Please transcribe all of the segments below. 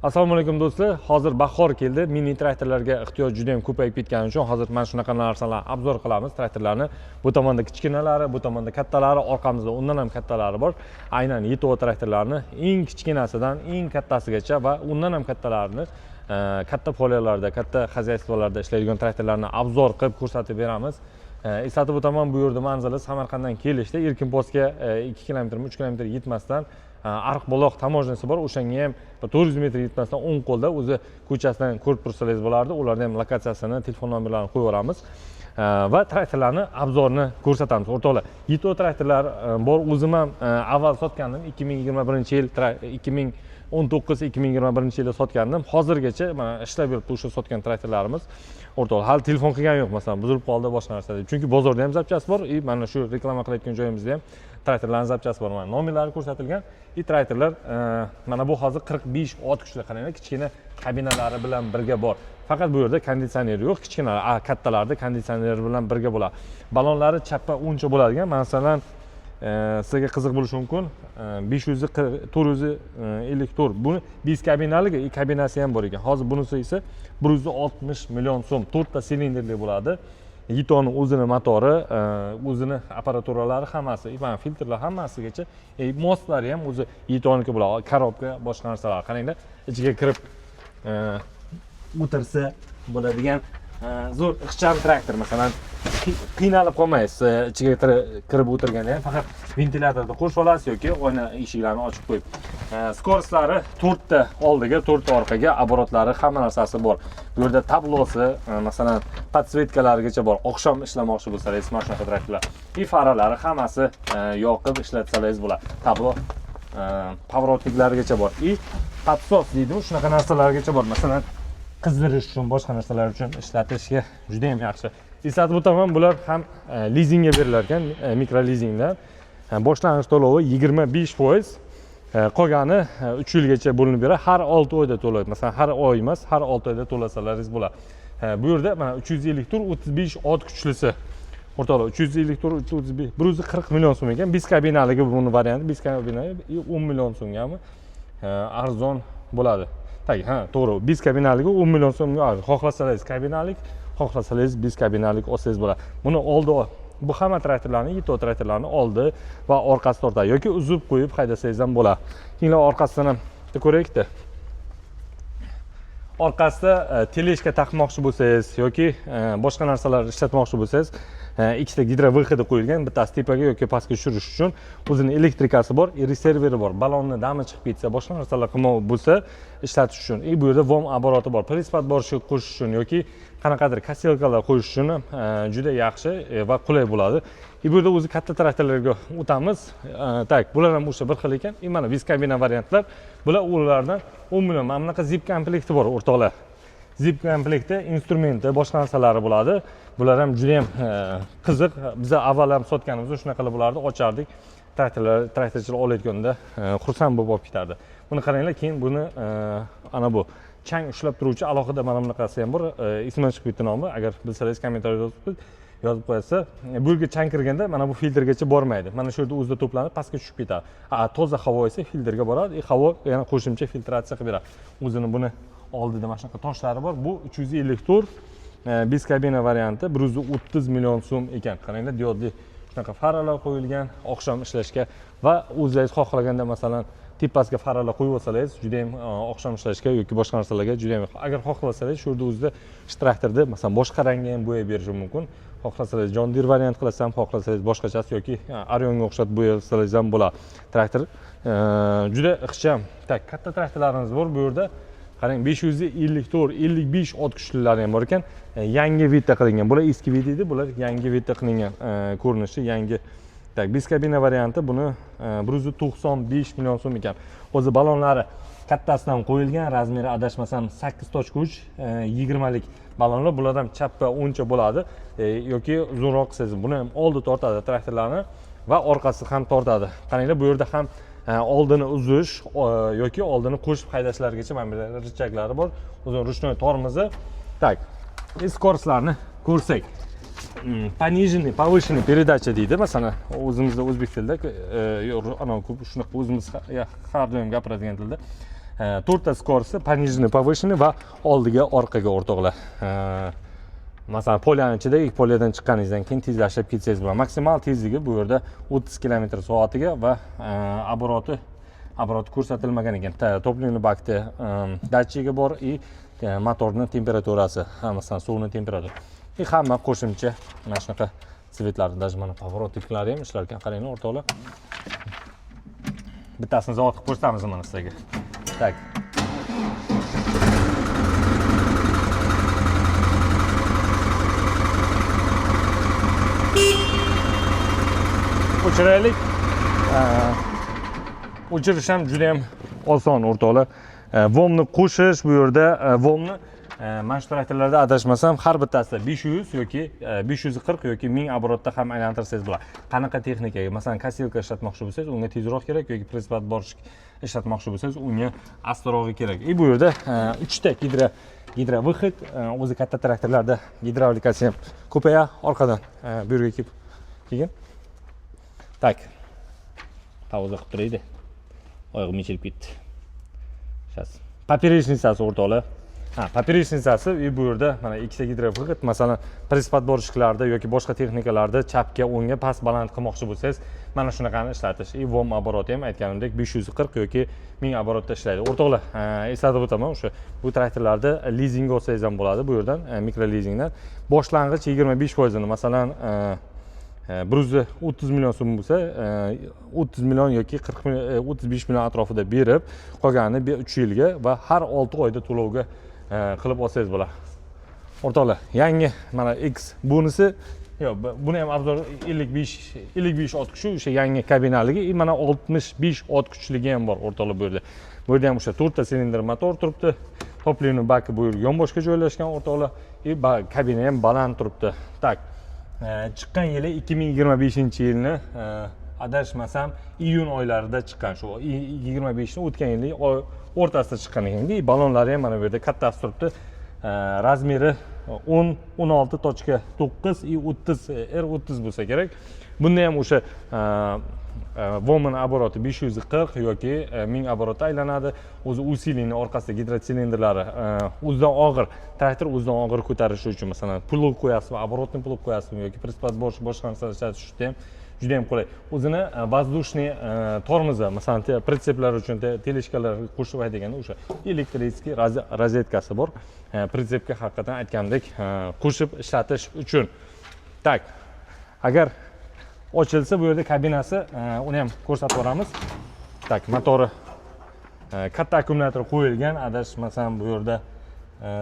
Assalomu alaykum do'stlar. Hozir bahor keldi. Mini traktorlarga ehtiyoj juda ham ko'payib ketgani uchun hozir mana shunaqa narsalarni obzor qilamiz. Traktorlarni bu tomonda kichkinalari, bu tomonda kattalari, orqamizda undan ham kattalari bor. Aynan Yito traktorlarni eng kichkinasidan eng kattasigacha va undan ham kattalarini katta poliyalarda, katta xozaystvolarda ishlaydigan traktorlarni obzor qilib ko'rsatib beramiz. Eslatib o'taman, bu yerda manzili Samarqanddan kelishdi. Erkinpostga 2 kilometrmi, 3 kilometr yetmasdan Ariqboloq tamojnasi bor. O'shanga ham 400 metr yetmasdan o'ng qo'lda o'zi ko'chasidan ko'rib tursangiz bo'lardi. Ularning ham lokatsiyasini, telefon nomerlarini qo'yib yuboramiz. Va traktorlarni obzorini ko'rsatamiz. O'rtoqlar, Yito traktorlar bor. O'zim ham avval sotgandim. 2021-yil 2019-2021-yilda sotgandim. Hozirgacha mana ishlab yuribdi o'sha sotgan traktorlarimiz. O'rtoqlar, hali telefon qilgan yo'q, masalan, buzilib qoldi, boshqa narsa deb. Chunki bozorda ham zapchasi bor, mana shu reklama qilayotgan joyimizda ham traktorlarning zapchasi bor. Mana nomerlari ko'rsatilgan. Traktorlar mana bu hozir 45 ot kuchli, qaranglar, kichkina kabinalari bilan birga bor. Faqat bu yerda konditsioner yo'q, kichkina kattalarda konditsioner bilan birga bo'ladi. Balonlari chappa o'ncha bo'ladigan, masalan, sizga qiziq bo'lishi mumkin. 454. Buni 5 kabinaligi, kabinasi ham bor ekan. Hozir bunisi esa 160 million so'm, 4 ta silindrli bo'ladi. Yitoning o'zini motori, o'zini apparaturalari hammasi, mana filtrlar hammasigacha, moslari ham o'zi Yitoniki bo'ladi. Korobka, boshqa narsalar. Qaranglar, ichiga kirib o'tirsa bo'ladigan zo'r ixcham traktor. Masalan, qiynalib qolmaysiz ichiga kirib o'tirganda ham, faqat ventilyatorni qo'shib olasiz yoki oyna eshiklarni ochib qo'yib. Skoroslari 4 ta oldiga, 4 ta orqaga, oborotlari, hamma narsasi bor. Bu yerda tablosi, masalan, podsvetkalarigacha bor. Oqshom ishlamoqchi bo'lsangiz, mana shunaqa traktorlar. Faralari hammasi yoqib ishlatsangiz bo'ladi. Tablo pavrotliklarigacha bor. Podsos deydi, shunaqa narsalargacha bor. Masalan, qizdirish uchun, boshqa narsalar uchun ishlatishga juda ham yaxshi. Eslatib o'taman, bular ham lizingga berilar ekan, mikro lizingdan. Boshlang'ich to'lovi 25%, qolgani 3 yilgacha bo'linib beradi. Har 6 oyda to'laydi. Masalan, har oy emas, har 6 oyda to'lasalaringiz bo'ladi. Bu yerda mana 350 tur 35 ot kuchlisi. O'rtoqlar, 350 tur 35, 140 million so'm ekan. 5 kabinaligi buni varianti, 5 kabinali 10 million so'mgami arzon bo'ladi. To'g'ri, 5 kabinaligi 10 million so'mga, xohlasangiz kabinalik, xohlasangiz 5 kabinalik olsangiz bo'ladi. Buni oldi, bu hamma traktorlarni, Yito traktorlarni oldi va orqasi tortadi yoki uzib qo'yib haydasangiz ham bo'ladi. Keyin orqasidan ham ko'raylik-da. Orqasida teleshka taqmoqchi bo'lsangiz yoki boshqa narsalar ishlatmoqchi bo'lsangiz, ikkita gidrovyhodi qo'yilgan, bittasi tepaga yoki pastga tushirish uchun. O'zining elektrikasi bor, reserveri bor. Balonni dami chiqib ketsa, boshqa narsalar qilmoq bo'lsa, ishlatish uchun. Bu yerda vom oboroti bor. Prispat borishi qo'shish uchun yoki qanaqadir kaselkalar qo'yish uchun juda yaxshi va qulay bo'ladi. Bu yerda o'zi katta traktorlarga o'tamiz. Bular ham o'sha bir xil ekan. Mana 5 kabina variantlar. Bular ulardan 10 million. Mana bunaqa zip komplekti bor, o'rtoqlar. Zip komplekti, instrumenti, boshqa narsalari bo'ladi. Bular ham juda ham qiziq. Biz avval ham sotganimizda shunaqalar bo'lardi, ochardik. Traktorchilar olayotganda xursand bo'lib ketardi. Buni qaranglar, keyin buni ana bu chang ushlab turuvchi alohida mana bunaqasi ham bor. Ismi chiqib ketdi nomi. Agar bilsangiz kommentariyada yozib qo'yasiz. Bu yerga chang kirganda mana bu filtrgacha bormaydi. Mana shu yerda o'zida to'planib pastga tushib ketadi. Toza havo esa filtrga boradi. Havo yana qo'shimcha filtratsiya qilib beradi. O'zini buni oldida mana shunaqa toshlari bor. Bu 350 tur 5 kabina varianti 130 million so'm ekan. Qaranglar, diodli shunaqa faralar qo'yilgan oqshom ishlashga va o'zingiz xohlaganda masalan tepasiga faralar qo'yib olsangiz, juda ham oqshom ishlashga yoki boshqa narsalarga juda ham, agar xohlasangiz shu yerda o'zida traktorda masalan boshqa rangga ham bo'yab berish mumkin. Xohlasangiz John Deere variant qilasam, xohlasangiz boshqachasi yoki Orionga o'xshatib bo'yasangiz ham bo'ladi. Traktor juda ixcham. Katta traktorlarimiz bor bu yerda. Qarang, 554, 55 ot kuchlilari ham bor ekan. Yangi vidda qilingan. Bular eski vid edi, bular yangi vidda qilingan ko'rinishi, yangi. 5 kabina varianti, buni 195 million so'm ekan. O'zi balonlari kattasidan qo'yilgan, razmeri adashmasam 8.3, 20 lik balonlar. Bular ham chappa o'ncha bo'ladi yoki uzunroq qilsangiz buni ham oldi tortadi traktorlarni va orqasi ham tortadi. Qaranglar, bu yerda ham oldini uzish yoki oldini qo'shib haydashlargacha mana bu richaklari bor. O'zini ruchnoy tormozi. Skoroslarini ko'rsak, пониженный, повышенный передача deydi. Masalan, o'zimizda o'zbek tilida, ana shunaqa o'zimiz har doim gapiradigan tilda to'rtta skorisi пониженный повышенный va oldiga orqaga o'rtoqlar. Masalan, polyani ichida ilk polyadan chiqqaningizdan keyin tezlashib ketsangiz bo'ladi. Maksimal tezligi bu yerda 30 km/soatiga va obroti ko'rsatilmagan ekan. Topливный bakda datchigi bor и motorning temperaturasi, masalan, suvning temperaturasi. И hamma qo'shimcha mana shunaqa svetlarni, даже mana pоворотниклari ham ishlar ekan. Qarang o'rtoqlar. Bittasini zavod qilib ko'rsatamiz mana sizlarga. Tak. O'chiraylik. O'chirish ham juda ham oson o'rtoqlar. Vomni qo'shish bu yerda vomni mana shu traktorlarda adashmasam har bittasida 500 yoki 540 yoki 1000 obrotda ham aylantirsangiz bo'ladi. Qanaqa texnikaga, masalan, kasilka ishlatmoqchi bo'lsangiz, unga tezroq kerak yoki presspat borish ishlatmoqchi bo'lsangiz, unga astrog'i kerak. Bu yerda 3 ta gidro выход, o'zi katta traktorlarda gidravlikasi ham ko'paya orqadan bu yerga kelgan. Tak. Pauza qilib turaydi. Oyog'im yechilib ketdi. Сейчас. Поперечницasi o'rtoqlar. Поперечницasi bu yerda mana ikkita gidrovыход, masalan, presspat borishlarda yoki boshqa texnikalarda chapga, o'ngga past baland qilmoqchi bo'lsangiz, mana shunaqani ishlatish. Vom obroti ham aytganimdek 540 yoki 1000 obrotda ishlaydi. O'rtoqlar, eslatib o'taman, o'sha bu traktorlarda lizing olsangiz ham bo'ladi bu yerdan, mikro lizingdan. Boshlang'ich 25% ni, masalan, 130 million so'm bo'lsa, 30 million yoki 40 million, 35 million atrofida berib, qolganini 3 yilga va har 6 oyda to'lovga qilib olsangiz bo'ladi. O'rtoqlar, yangi mana X bonusi, yo'q, buni ham obzor 55 ot kuchi, o'sha yangi kabinaligi, mana 65 ot kuchligi ham bor o'rtoqlar bu yerda. Bu yerda ham o'sha 4 ta silindr motor turibdi. Topливный baki bu yerga yonboshga joylashgan o'rtoqlar. Kabina ham baland turibdi. Tak. Chiqqan yili 2025-yilni adashmasam iyun oylarida chiqqan, shu 25 ni o'tgan yilning o'rtasida chiqqan ekan. Balonlari ham mana bu yerda kattasi turibdi. Razmeri 16.9 i 30 R30 bo'lsa kerak. Bunda ham o'sha Voman obroti 540 yoki 1000 obrotda aylanadi. O'zi usilingning orqasida gidrotsilindrlari o'zidan og'ir, traktor o'zidan og'ir ko'tarish uchun, masalan, plug qo'yasizmi, obrotni plug qo'yasizmi yoki presspat boshqa narsalar ishlatish ham juda ham qulay. O'zini воздушный tormozi, masalan, pritseplar uchun, teleshkalar qo'shib aytganda o'sha elektrический rozetkasi bor. Pritsepga haqiqatan aytgandek qo'shib ishlatish uchun. Tak. Agar ochilsa bu yerda kabinasi, uni ham ko'rsatib beramiz. Tak, motori katta akkumulyator qo'yilgan, adashmasam bu yerda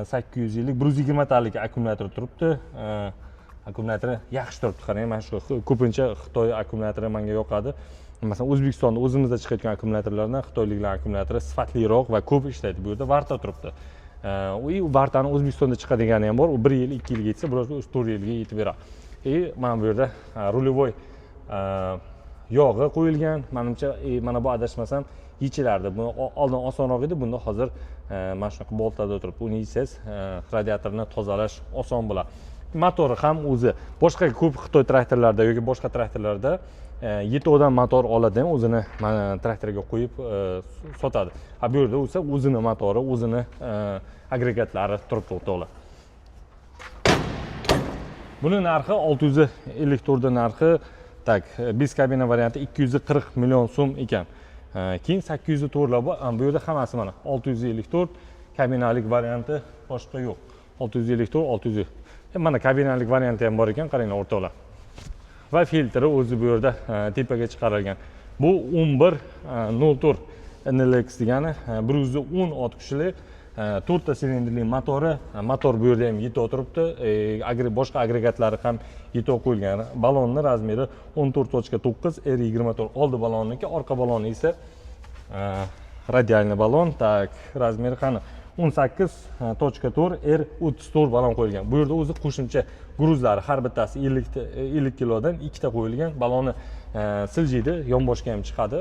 800 yillik 120 talik akkumulyator turibdi. Akkumulyatori yaxshi turibdi. Qarang, mana shu ko'pincha Xitoy akkumulyatori menga yoqadi. Masalan, O'zbekistonda o'zimizda chiqayotgan akkumulyatorlardan xitoyliklar akkumulyatori sifatliroq va ko'p ishlaydi. Bu yerda Varta turibdi. U Vartani O'zbekistonda chiqadigani ham bor. U 1 yil, 2 yilga yetsa, biroz 4 yilga yetib beradi. Mana bu yerda rulevoy yog'i qo'yilgan. Menimcha, mana bu adashmasam yechilardi. Buni oldin osonroq edi, bunda hozir mana shunaqa boltada turib, uni yechsangiz radiatorni tozalash oson bo'ladi. Motori ham o'zi boshqa ko'p Xitoy traktorlarida yoki boshqa traktorlarda 7 odam motor oladi, o'zini mana traktorga qo'yib sotadi. Bu yerda bo'lsa o'zini motori, o'zini agregatlari turibdi o'rtoqlar. Buni narxi 654 narxi, tak, biz kabina varianti 240 million so'm ekan. Keyin 804 bor. Bu yerda hammasi mana 654 kabinalik varianti, boshqa yo'q. 654, 600. Mana kabinalik varianti ham bor ekan, qaranglar o'rtoqlar. Va filtri o'zi bu yerda tepaga chiqarilgan. Bu 1104 NLX degani 110 ot kuchli 4 ta silindrli motori. Motor bu yerda ham yeto turibdi. Boshqa agregatlari ham yeto qo'yilgan. Balonning razmeri 14.9 R24 oldi balonniki, orqa baloni esa radialniy balon. Tak, razmeri qani 18.4 R34 balon qo'yilgan. Bu yerda o'zi qo'shimcha gruzlari har bittasi 50 kilodan 2 ta qo'yilgan. Balonni siljiydi, yonboshga ham chiqadi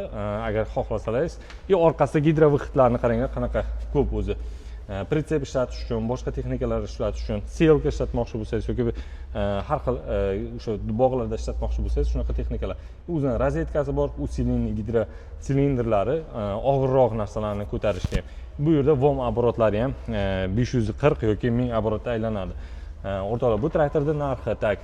agar xohlasalaringiz. Orqasida gidrovoxidlarni qaranglar, qanaqa ko'p o'zi. pritsep ishlatish uchun, boshqa texnikalar ishlatish uchun, selka ishlatmoqchi bo'lsangiz yoki har xil o'sha bog'larda ishlatmoqchi bo'lsangiz, shunaqa texnikalar. O'zining rozetkasi bor, usilinli gidro silindrlari og'irroq narsalarni ko'tarishga. Bu yerda vom оборотлari ham 540 yoki 1000 оборотda aylanadi. O'rtoqlar, bu traktorning narxi tak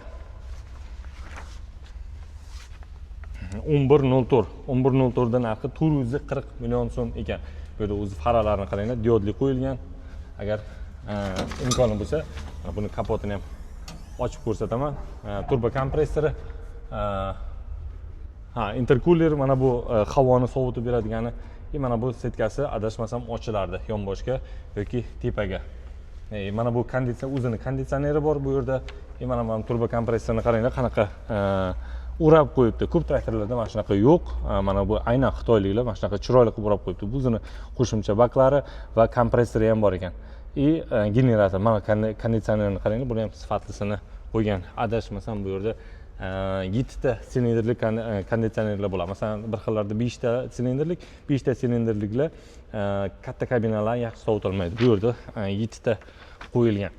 11.04 da narxi 440 million so'm ekan. Bu yerda o'zi faralarini qaranglar, diodli qo'yilgan. Agar imkoni bo'lsa, buni kapotini ham ochib ko'rsataman. Turbo kompressori, interkuler, mana bu havoni sovutib beradigan, mana bu setkasi adashmasam ochilardi yonboshga yoki tepaga. Mana bu o'zining konditsioneri bor bu yerda. Mana bu turbo kompressorni qaranglar, qanaqa o'rab qo'yibdi. Ko'p traktorlarda mana shunaqa yo'q. Mana bu aynan xitoyliklar mana shunaqa chiroyli qilib o'rab qo'yibdi. Bu o'zining qo'shimcha baklari va kompressori ham bor ekan. Generator, mana konditsionerni qaranglar, buni ham sifatlisini qo'ygan. Adashmasam bu yerda 7 ta silindrli konditsionerlar bo'ladi. Masalan, bir xillarda 5 ta silindrlik, 5 ta silindrliklar katta kabinalarni yaxshi sovita olmaydi. Bu yerda 7 ta qo'yilgan.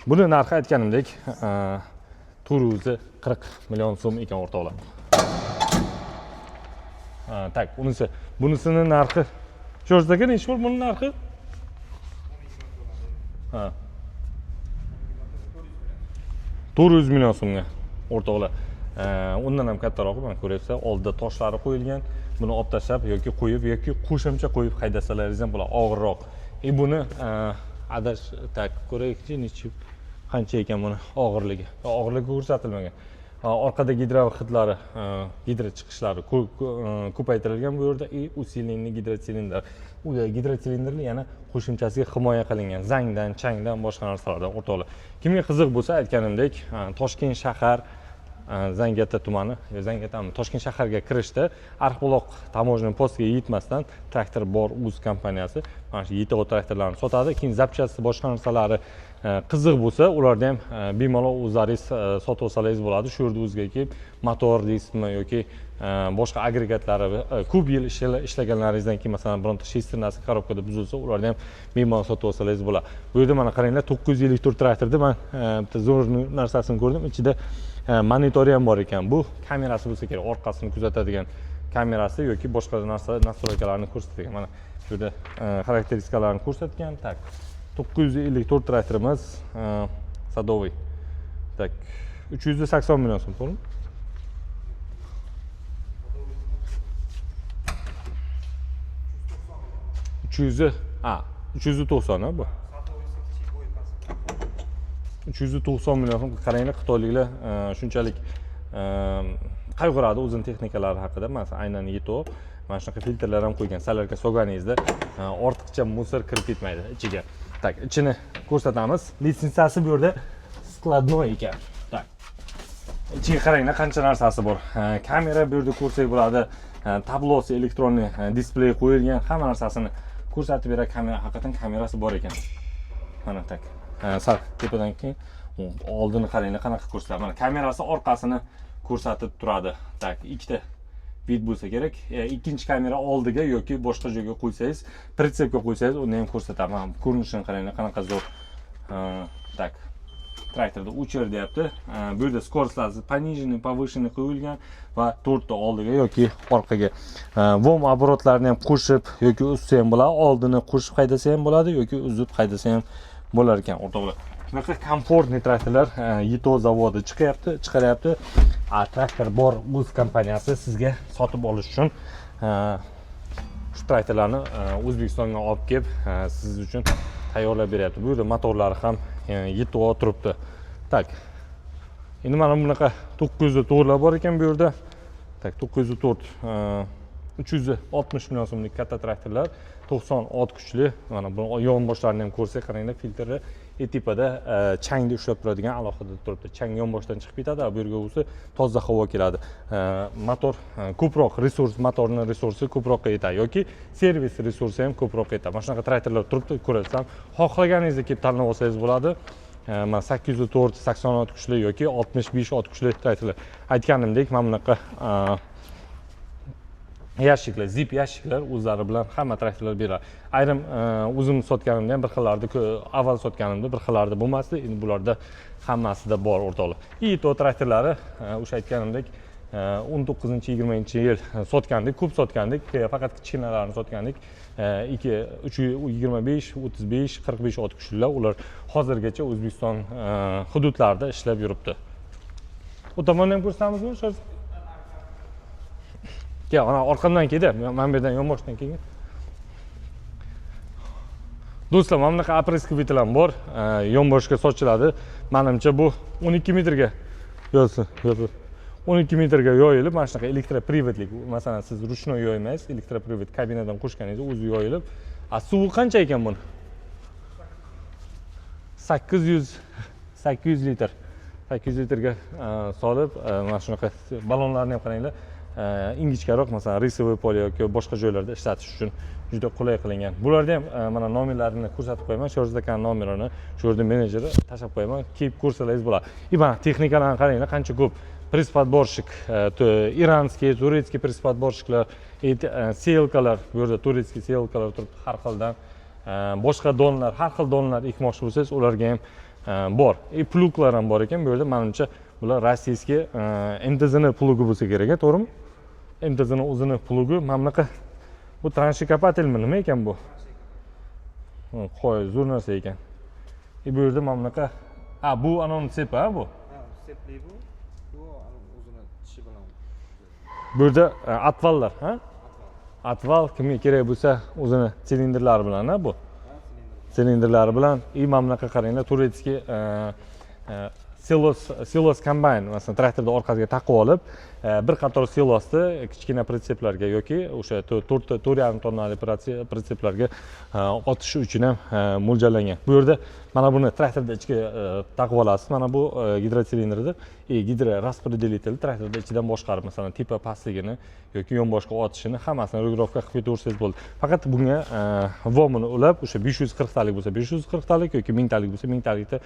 Buni narxi aytganimdek 440 million so'm ekan o'rtoqlar. Tak, bunisini narxi Sho'rzaga necha bor buning narxi? 400 million so'mga o'rtoqlar. Undan ham kattaroq, mana ko'ryapsiz, oldida toshlari qo'yilgan. Buni olib tashlab yoki qo'yib yoki qo'shimcha qo'yib haydasalaringiz ham bo'ladi, og'irroq. Buni adash tak ko'raylikchi, qancha ekan buni og'irligi. Og'irligi ko'rsatilmagan. Orqada gidro hidlari, gidro chiqishlari ko'paytirilgan bu yerda. Usilinli gidrotsilindr. U gidrotsilindrli yana qo'shimchasiga himoya qilingan zangdan, changdan, boshqa narsalardan o'rtoqlar. Kimga qiziq bo'lsa, aytganimdek, Toshkent shahar Zangiota tumani, Zangiotami, Toshkent shaharga kirishda Arxbuloq tamojniy postiga yetmasdan traktor bor uz kompaniyasi mana shu YTO traktorlarni sotadi. Keyin zapchasti, boshqa narsalari qiziq bo'lsa, ularni ham bemalol o'zlaringiz sotib olsangiz bo'ladi. Shu yerda o'ziga kelib motor deysizmi yoki boshqa agregatlari ko'p yil ishlaganlaringizdan keyin masalan bironta shesternasi korobkada buzilsa, ularni ham bemalol sotib olsangiz bo'ladi. Bu yerda mana qaranglar, 954 traktorda men bitta zo'r narsasini ko'rdim. Ichida monitori ham bor ekan. Bu kamerasi bo'lsa kerak, orqasini kuzatadigan kamerasi yoki boshqa narsa nastroykalarni ko'rsatadigan. Mana bu yerda xarakteristikalarni ko'rsatgan. Tak, 954 traktorimiz sadoviy. Tak, 380 million so'm, to'g'rimi? 390 bu. 390 million so'm. Qaranglar, xitoyliklar shunchalik qayg'uradi o'zining texnikalari haqida. Masalan, aynan YTO mana shunaqa filtrlar ham qo'ygan. Salarga solganingizda ortiqcha musor kirib ketmaydi ichiga. Tak, ichini ko'rsatamiz. Litsenziyasi bu yerda skladnoy ekan. Tak. Ichiga qaranglar, qancha narsasi bor. Kamera bu yerda ko'rsak bo'ladi. Tablosi, elektronli displey qo'yilgan, hamma narsasini ko'rsatib beradi. Kamera, haqiqatan kamerasi bor ekan. Mana tak. Sal tepadan keyin oldini qaranglar, qanaqa ko'rsatadi. Mana kamerasi orqasini ko'rsatib turadi. Tak, ikkita vid bo'lsa kerak. Ikkinchi kamera oldiga yoki boshqa joyga qo'ysangiz, pritsepga qo'ysangiz, uni ham ko'rsatadi. Mana ko'rinishini qaranglar, qanaqa zo'r. Tak. Traktorda o'chir deyapti. Bu yerda skoroslari пониженный, повышенный qo'yilgan va 4 ta oldiga yoki orqaga vom оборотlarni ham qo'shib yoki uzsa ham bo'ladi, oldini qo'shib haydasa ham bo'ladi yoki uzib haydasa ham bo'lar ekan o'rtoqlar. Shunaqa komfortli traktorlar YTO zavodi chiqaryapti. Traktor bor uz kompaniyasi sizga sotib olish uchun shu traktorlarni O'zbekistonga olib kelib siz uchun tayyorlab beryapti. Bu yerda motorlari ham YTO turibdi. Tak. Endi mana bunaqa 904 lar bor ekan bu yerda. Tak, 904 360 million so'mlik katta traktorlar, 90 ot kuchli. Mana bu yon boshlarini ham ko'rsak, qaranglar, filtri tepada changni ushlab turadigan alohida turibdi. Chang yon boshdan chiqib ketadi, bu yerga bo'lsa toza havo keladi. Motor ko'proq motorning resursi ko'proq yetadi yoki servis resursi ham ko'proq yetadi. Mana shunaqa traktorlar turibdi, ko'rasizlar. Xohlaganingizni kelib tanlab olsangiz bo'ladi. Mana 804, 80 ot kuchli yoki 65 ot kuchli traktorlar. Aytganimdek, mana bunaqa yashiklar, zip yashiklar o'zlari bilan hamma traktorlar beradi. Ayrim o'zim sotganimda ham bir xillarda, avval sotganimda bir xillarda bo'lmasdi. Endi bularda hammasida bor o'rtoqlar. Ito traktorlari o'sha aytganimdek 19-20-yil sotgandik, ko'p sotgandik, faqat kichkinalarni sotgandik. 25, 35, 45 ot kuchlilar, ular hozirgacha O'zbekiston hududlarida ishlab yuribdi. Bu tomondan ham ko'rsatamizmi? Ke, ana orqamdan keldi. Men bu yerdan yonboshdan kelgan. Do'stlar, mana bunaqa apreskivitlar bor. Yonboshga sochiladi. Menimcha bu 12 metrga yo'lsin. 12 metrga yoyilib, mana shunaqa elektroprivodlik. Masalan, siz ruchnoy yoymaysiz, elektropривод kabinadan qo'shganingiz o'zi yoyilib. Suvi qancha ekan buni? 800 litr. 800 litrga solib, mana shunaqa ballonlarni ham qaranglar. Ingichkaroq, masalan, risovый polye yoki boshqa joylarda ishlatish uchun juda qulay qilingan. Bularda ham mana nomerlarini ko'rsatib qo'yaman. Sho'rz akan nomerini, sho'rda menejeri tashlab qo'yaman. Kelib ko'rsangiz bo'ladi. Mana texnikalarni qaranglar, qancha ko'p. Присподборщик, iranskiy, turetskiy присподборщикlar, selkalar, bu yerda turetskiy selkalar turibdi har xildan. Boshqa donlar, har xil donlar ekmoqchi bo'lsangiz, ularga ham bor. Pluglar ham bor ekan. Bu yerda menimcha bular rossiyskiy MTZning plugi bo'lsa kerak, to'g'rimi? MTZning o'zini plugi. Mana bunaqa bu transhikopatelmi, nima ekan bu? Qo'y, zo'r narsa ekan. Bu yerda mana bunaqa, bu anon sep, bu. Sepli bu. Bu o'zini tishi bilan. Bu yerda atvallar, atval kimga kerak bo'lsa, o'zini silindrlari bilan, bu. Silindrlari bilan, mana bunaqa qaranglar, turetskiy silos combine, masalan, traktorda orqasiga taqib olib, bir qator silosni kichkina pritseplarga yoki o'sha 4,5 tonnali pritseplarga otish uchun ham mo'ljallangan. Bu yerda mana buni traktorda ichiga taqib olasiz. Mana bu gidrotsilindrdir. Gidroraspределитель traktorda ichidan boshqarib, masalan, tepa pastligini yoki yonboshga otishini hammasini regulировка qilib ketaversangiz bo'ldi. Faqat bunga vomini ulab, o'sha 540 talik bo'lsa 540 talik yoki 1000 talik bo'lsa 1000 talikda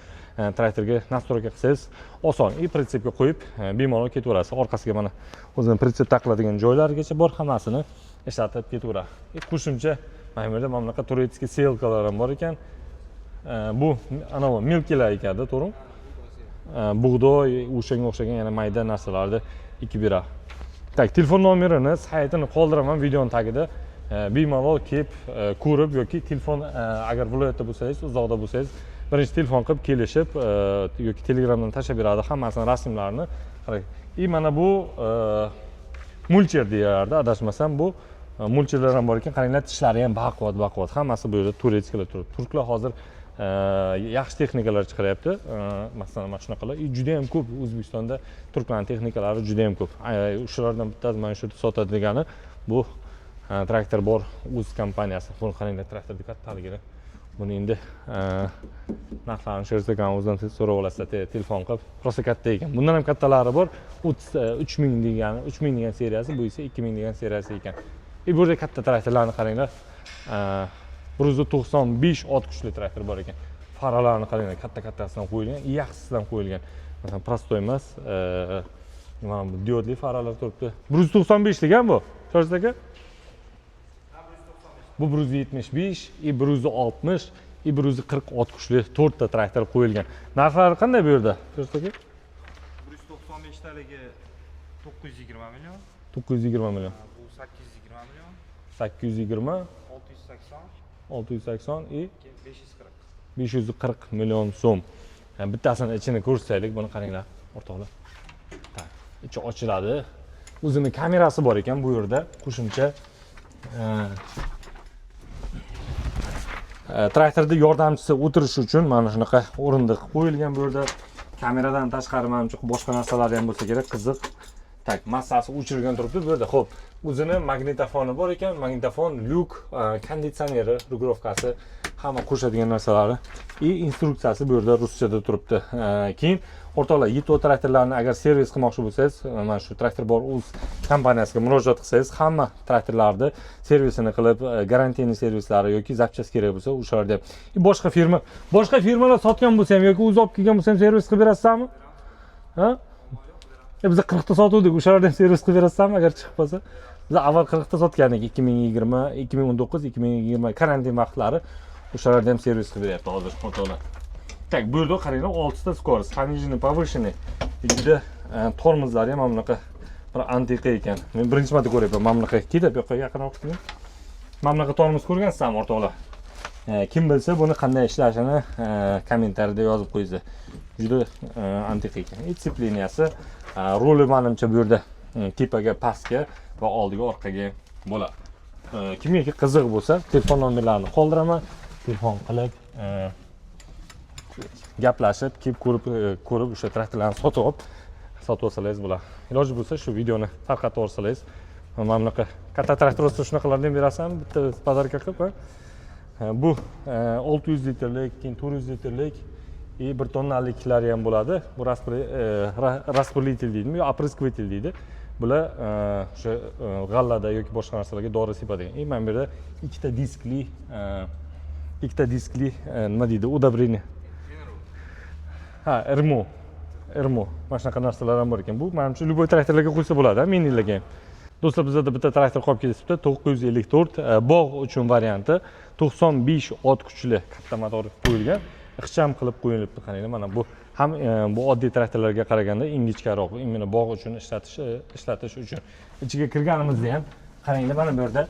traktorga настройка qilsangiz oson. Pritsepga qo'yib bemalol ketaverasiz. Orqasiga mana o'zining pritsep taqiladigan joylarigacha bor, hammasini ishlatib ketaveradi. Qo'shimcha mana bu yerda mana bunaqa turetskiy selkalar ham bor ekan. Bu anavi milkilar ekan, to'g'rimi? Bug'doy, o'shanga o'xshagan yana mayda narsalarni ikki beradi. Tak, telefon nomerini, saytini qoldiraman videoning tagida. Bemalol kelib ko'rib yoki telefon agar viloyatda bo'lsangiz, uzoqda bo'lsangiz, birinchi telefon qilib kelishib yoki Telegramdan tashlab beradi hammasini rasmlarini. Mana bu mulcher deyardi, adashmasam bu mulcherlar ham bor ekan. Qaranglar, tishlari ham baquvvat. Hammasi bu yerda turetskilar turibdi. Turklar hozir yaxshi texnikalar chiqaryapti. Masalan, mana shunaqalar juda ham ko'p. O'zbekistonda turklarning texnikalari juda ham ko'p. Shulardan bittasi mana shu yerda sotadigani bu traktor bor o'z kompaniyasi. Buni qaranglar, traktorda kattaligini. Buni endi narxlarini Sho'rzakan o'zidan so'rab olasizlar, telefon qilib. Prosta katta ekan. Bundan ham kattalari bor. 3000 degan seriyasi, bu esa 2000 degan seriyasi ekan. Bu yerda katta traktorlarni qaranglar. 195 ot kuchli traktor bor ekan. Faralarni qaranglar, katta-kattasidan qo'yilgan, yaxshisidan qo'yilgan. Masalan, prostoy emas, mana bu diodli faralar turibdi. 195 degan bu. Sho'rz aka? Bu 175, 160, 140 ot kuchli 4 ta traktor qo'yilgan. Narxlari qanday bu yerda? Sho'rz aka? 195 taligi 920 million. 920 million. Bu 820 million. 820, 680 и 540. 540 million so'm. Bittasini ichini ko'rsataylik, buni qaranglar, o'rtoqlar. Ichi ochiladi. O'zining kamerasi bor ekan bu yerda. Qo'shimcha traktorda yordamchisi o'tirish uchun mana shunaqa o'rindiq qo'yilgan bu yerda. Kameradan tashqari menimcha boshqa narsalar ham bo'lsa kerak, qiziq. Tak, massasi o'chirilgan turibdi bu yerda. Xo'p, o'zini magnitofoni bor ekan, magnitofon, lyuk, konditsioneri, regulovkasi, hamma qo'shadigan narsalari va instruksiyasi bu yerda ruschada turibdi. Keyin o'rtoqlar, Yito traktorlarni agar servis qilmoqchi bo'lsangiz, mana shu Traktor bor o'z kompaniyasiga murojaat qilsangiz, hamma traktorlarni servisini qilib, garantiyali servislari yoki zapchast kerak bo'lsa, o'shalarda boshqa firmalar sotgan bo'lsa ham yoki o'zi olib kelgan bo'lsa ham servis qilib berasizmi? Ha? Biz 40 ta sotuvdik, o'shalardan servis qilib berasizmi agar chiqib qolsa? Biz avval 40 ta sotgandik 2020, 2019, 2020 karantin vaqtlari. O'shalarda ham servis qilib beryapti hozir o'rtoqlar. Tak, bu yerda qaranglar 6 ta skorost, пониженный, повышенный. Juda tormozlari ham mana bunaqa bir antiqa ekan. Men birinchi marta ko'ryapman mana bunaqa. Kelib bu yoqqa yaqinroq keling. Mana bunaqa tormoz ko'rgansizmi o'rtoqlar? Kim bilsa buni qanday ishlashini kommentariyada yozib qo'yinglar. Juda antiqa ekan. Disipliniyasi, roli menimcha bu yerda tepaga, pastga va oldiga, orqaga bo'ladi. Kimga qiziq bo'lsa, telefon nomerlarini qoldiraman. Telefon qilib, gaplashib, kelib ko'rib o'sha traktorlarni sotib olsangiz bo'ladi. Iloji bo'lsa shu videoni tarqatib olsangiz, mana bunaqa katta traktor olsa shunaqalardan berasanmi, bitta pazarga qilib. Bu 600 litrlik, keyin 400 litrlik, 1 tonnaliklar ham bo'ladi. Bu распылитель deydimi, yo опрыскиватель deydi. Bular o'sha g'allada yoki boshqa narsalarga dori sepadigan. Mana bu yerda ikkita diskli nima deydi, удобрение. Ha, RMO. Mana shunaqa narsalar ham bor ekan. Bu menimcha любой traktorlarga qo'ysa bo'ladi, minilarga ham. Do'stlar, bizda bitta traktor qolib ketibdi, 954 bog' uchun varianti, 95 ot kuchli katta motor qo'yilgan. Ixcham qilib qo'yilibdi, qaranglar. Mana bu ham bu oddiy traktorlarga qaraganda ingichkaroq, imенно bog' uchun ishlatish uchun. Ichiga kirganimizda ham qaranglar, mana bu yerda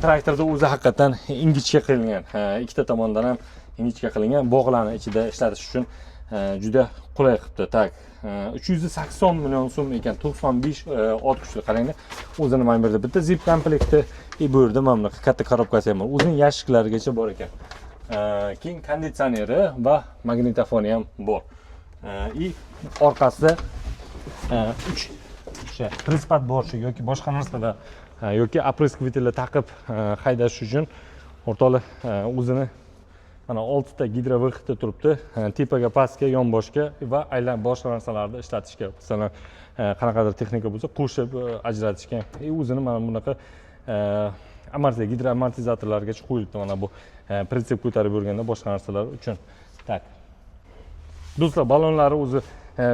traktorda o'zi haqiqatan ingichka qilingan. Ikkita tomondan ham ingichka qilingan, bog'larni ichida ishlatish uchun juda qulay qilibdi. Tak, 380 million so'm ekan, 95 ot kuchli. Qaranglar, o'zini mana bu yerda bitta zip komplekti, bu yerda mana bunaqa katta korobkasi ham bor. O'zining yashiklarigacha bor ekan. Keyin konditsioneri va magnitofoni ham bor. Orqasida 3 o'sha prispat bor yoki boshqa narsalar yoki опрыскиватель taqib haydash uchun o'rtoqlar o'zini mana 6 ta gidrovыходi turibdi. Tepaga, pastga, yonboshga va boshqa narsalarni ishlatishga, masalan, qanaqadir texnika bo'lsa, qo'shib ajratishga, o'zini mana bunaqa gidroamortizatorlargacha qo'yilibdi. Mana bu pritsep ko'tarib yurganda boshqa narsalar uchun. Tak. Do'stlar, balonlari o'zi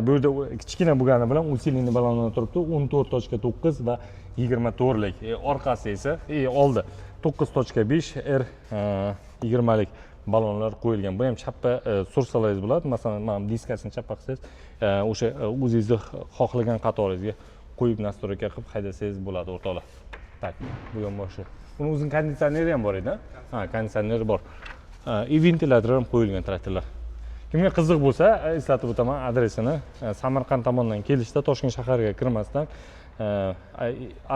bu yerda kichkina bo'lgani bilan усиленный balonlar turibdi. 14.9 va 24 lik. Orqasi esa oldi 9.5 R 20 lik balonlar qo'yilgan. Bu ham chappa sursangiz bo'ladi. Masalan, mana diskasini chappa qilsangiz, o'sha o'zingizni xohlagan qatoringizga qo'yib nastroyka qilib haydasangiz bo'ladi o'rtoqlar. Tak, bu yonboshi. Uning o'zining konditsioneri ham bor edi. Ha, konditsioneri bor. Ventilator ham qo'yilgan traktorlar. Kimga qiziq bo'lsa, eslatib o'taman adresini. Samarqand tomondan kelishda, Toshkent shahariga kirmasdan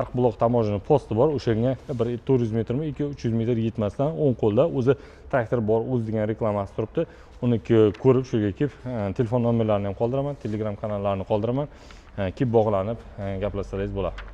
Arqbuloq tamoyili posti bor. O'shanga bir 400 metrmi, 200-300 metr yetmasdan o'ng qo'lda o'zi traktor bor, o'zi degan reklamasi turibdi. Uni ko'rib, shu yerga kelib, telefon nomerlarini ham qoldiraman, Telegram kanallarini qoldiraman. Kelib bog'lanib gaplashsangiz bo'ladi.